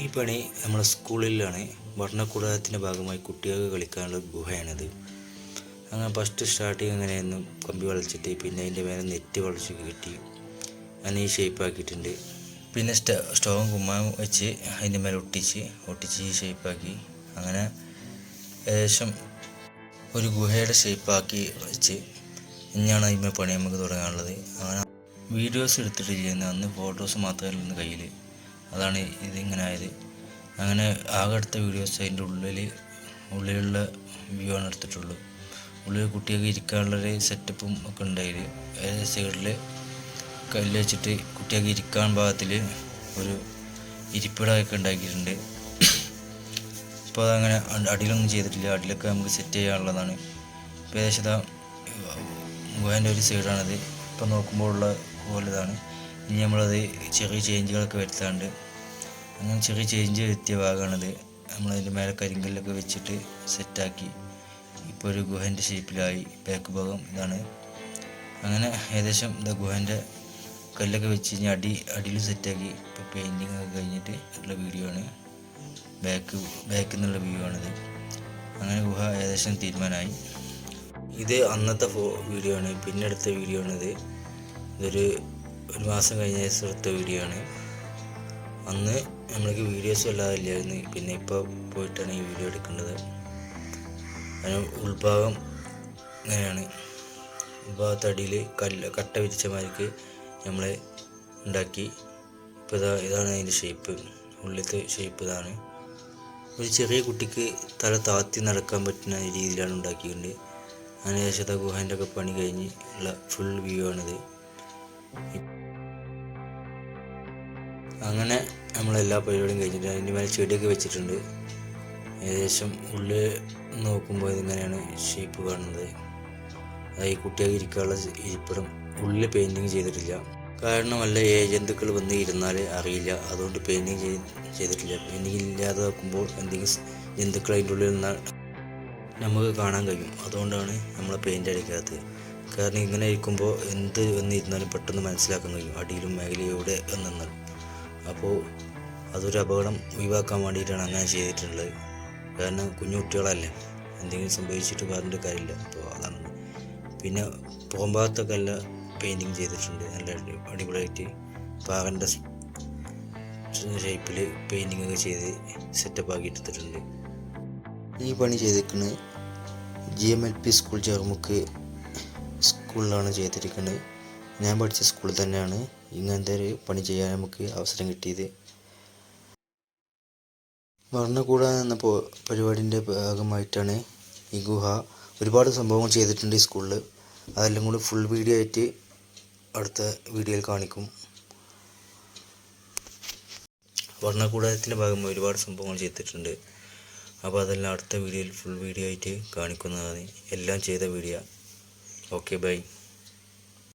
ഈ പണി നമ്മുടെ സ്കൂളിലാണ്. ഭരണകൂടത്തിൻ്റെ ഭാഗമായി കുട്ടികൾക്ക് കളിക്കാനുള്ള ഗുഹയാണിത്. അങ്ങനെ ഫസ്റ്റ് സ്റ്റാർട്ടിങ് അങ്ങനെയായിരുന്നു, കമ്പി വളച്ചിട്ട് പിന്നെ അതിൻ്റെ മേലെ നെറ്റ് വളച്ച് കെട്ടി അങ്ങനെ ഈ ഷേപ്പാക്കിയിട്ടുണ്ട്. പിന്നെ സ്റ്റോവും കുമ്മായം വെച്ച് അതിൻ്റെ മേലെ ഒട്ടിച്ച് ഈ ഷേപ്പാക്കി അങ്ങനെ ഏകദേശം ഒരു ഗുഹയുടെ ഷേപ്പാക്കി വെച്ച് ഇനിയാണ് അതിന്മേൽ പണി നമുക്ക് തുടങ്ങാനുള്ളത്. അങ്ങനെ വീഡിയോസ് എടുത്തിട്ട് ചെയ്യുന്നത്, അന്ന് ഫോട്ടോസ് മാത്രമല്ല കയ്യിൽ, അതാണ് ഇതിങ്ങനെ ആയത്. അങ്ങനെ ആകെ എടുത്ത വീഡിയോസ് അതിൻ്റെ ഉള്ളിലുള്ള വ്യൂ ആണ് എടുത്തിട്ടുള്ളൂ. ഉള്ളിൽ കുട്ടികൾക്ക് ഇരിക്കാനുള്ളൊരു സെറ്റപ്പും ഒക്കെ ഉണ്ടായി. സൈഡിൽ കല്ല് വെച്ചിട്ട് കുട്ടികൾക്ക് ഇരിക്കാൻ ഭാഗത്തിൽ ഒരു ഇരിപ്പിടമൊക്കെ ഉണ്ടാക്കിയിട്ടുണ്ട്. ഇപ്പോൾ അതങ്ങനെ അടിയിലൊന്നും ചെയ്തിട്ടില്ല, അടിയിലൊക്കെ നമുക്ക് സെറ്റ് ചെയ്യാനുള്ളതാണ്. ഇപ്പോൾ ഏകദേശം ഗുഹേൻ്റെ ഒരു സൈഡാണിത്. ഇപ്പോൾ നോക്കുമ്പോഴുള്ള പോലെ ഇതാണ്. ഇനി നമ്മളത് ചെറിയ ചേഞ്ചുകളൊക്കെ വരുത്താണ്ട്, അങ്ങനെ ചെറിയ ചേഞ്ച് വരുത്തിയ ഭാഗമാണിത്. നമ്മളതിൻ്റെ മേലെ കരിങ്കല്ലൊക്കെ വെച്ചിട്ട് സെറ്റാക്കി ഇപ്പോൾ ഒരു ഗുഹേൻ്റെ ഷേപ്പിലായി. ബാക്ക് ഭാഗം ഇതാണ്. അങ്ങനെ ഏകദേശം ഗുഹേൻ്റെ കല്ലൊക്കെ വെച്ച് കഴിഞ്ഞ് അടിയിൽ സെറ്റാക്കി ഇപ്പോൾ പെയിൻറ്റിങ് ഒക്കെ കഴിഞ്ഞിട്ട് ഉള്ള വീഡിയോ ആണ്. ബാക്കിൽ നിന്നുള്ള വ്യൂ ആണിത്. അങ്ങനെ ഗുഹ ഏകദേശം തീരുമാനമായി. ഇത് അന്നത്തെ വീഡിയോ ആണ്. പിന്നെ എടുത്ത വീഡിയോ ആണിത്. ഇതൊരു മാസം കഴിഞ്ഞ ദിവസം എടുത്ത വീഡിയോ ആണ്. അന്ന് നമ്മൾക്ക് വീഡിയോസും അല്ലാതെ ഇല്ലായിരുന്നു. പിന്നെ ഇപ്പോൾ പോയിട്ടാണ് ഈ വീഡിയോ എടുക്കേണ്ടത്. അതിന് ഉൾഭാഗം ഇങ്ങനെയാണ്. ഉൾഭാഗത്തടിയിൽ കട്ട വിരിച്ച മാതിരിക്ക് നമ്മൾ ഉണ്ടാക്കി. ഇപ്പോൾ ഇതാണ് അതിൻ്റെ ഷേപ്പ്. ഉള്ളിലത്തെ ഷേപ്പ് ഇതാണ്. ഒരു ചെറിയ കുട്ടിക്ക് തല താത്തി നടക്കാൻ പറ്റുന്ന രീതിയിലാണ് ഉണ്ടാക്കിയിട്ടുണ്ട്. അതിനുശേഷത്തെ ഗുഹേൻ്റെ ഒക്കെ പണി കഴിഞ്ഞ് ഉള്ള ഫുൾ വ്യൂ ആണിത്. അങ്ങനെ നമ്മളെല്ലാ പരിപാടിയും കഴിഞ്ഞിട്ട് അതിൻ്റെ മേലെ ചെടിയൊക്കെ വെച്ചിട്ടുണ്ട്. ഏകദേശം ഉള്ളിൽ നോക്കുമ്പോൾ ഇതിങ്ങനെയാണ് ഷേപ്പ് കാണുന്നത്. ഈ കുട്ടികൾക്ക് ഇരിക്കാനുള്ള ഇരിപ്പിടം ഉള്ളിൽ പെയിൻറ്റിങ് ചെയ്തിട്ടില്ല. കാരണം വല്ല ജന്തുക്കൾ വന്ന് ഇരുന്നാൽ അറിയില്ല, അതുകൊണ്ട് പെയിൻറ്റിങ് ചെയ്തിട്ടില്ല. പെയിൻറ്റിങ് ഇല്ലാതെ നോക്കുമ്പോൾ എന്തെങ്കിലും ജന്തുക്കൾ അതിൻ്റെ ഉള്ളിൽ നിന്നാൽ നമുക്ക് കാണാൻ കഴിയും. അതുകൊണ്ടാണ് നമ്മൾ പെയിൻ്റ് അടിക്കാത്തത്. കാരണം ഇങ്ങനെ ഇരിക്കുമ്പോൾ എന്ത് വന്നിരുന്നാലും പെട്ടെന്ന് മനസ്സിലാക്കാൻ കഴിയും, അടിയിലും മേഖലയും എവിടെ നിന്നാൽ. അപ്പോൾ അതൊരു അപകടം ഒഴിവാക്കാൻ വേണ്ടിയിട്ടാണ് അങ്ങനെ ചെയ്തിട്ടുള്ളത്. കാരണം കുഞ്ഞു കുട്ടികളല്ലേ, എന്തെങ്കിലും സംഭവിച്ചിട്ട് പറഞ്ഞിട്ട് കാര്യമില്ല. അപ്പോൾ അതാണ്. പിന്നെ പുറംഭാഗത്തൊക്കെ എല്ലാം പെയിൻറ്റിങ് ചെയ്തിട്ടുണ്ട്. നല്ല അടിപൊളിയായിട്ട് പാറൻ്റെ ഷേപ്പിൽ പെയിൻറ്റിങ് ഒക്കെ ചെയ്ത് സെറ്റപ്പ് ആക്കി എടുത്തിട്ടുണ്ട്. ഈ പണി ചെയ്തിരിക്കുന്നത് GMLP സ്കൂൾ ചെറുമുക്ക് സ്കൂളിലാണ് ചെയ്തിരിക്കുന്നത്. ഞാൻ പഠിച്ച സ്കൂളിൽ തന്നെയാണ് ഇങ്ങനത്തെ ഒരു പണി ചെയ്യാൻ നമുക്ക് അവസരം കിട്ടിയത്. ഭരണകൂടം എന്ന പരിപാടിൻ്റെ ഭാഗമായിട്ടാണ് ഈ ഗുഹ. ഒരുപാട് സംഭവങ്ങൾ ചെയ്തിട്ടുണ്ട് ഈ സ്കൂളിൽ. അതെല്ലാം കൂടി ഫുൾ വീഡിയോ ആയിട്ട് അടുത്ത വീഡിയോയിൽ കാണിക്കും. ഭരണകൂടത്തിൻ്റെ ഭാഗമായി ഒരുപാട് സംഭവങ്ങൾ ചെയ്തിട്ടുണ്ട്. അപ്പോൾ അതെല്ലാം അടുത്ത വീഡിയോയിൽ ഫുൾ വീഡിയോ ആയിട്ട് കാണിക്കുന്നതാണ്. എല്ലാം ചെയ്ത വീഡിയോ. Okay, by.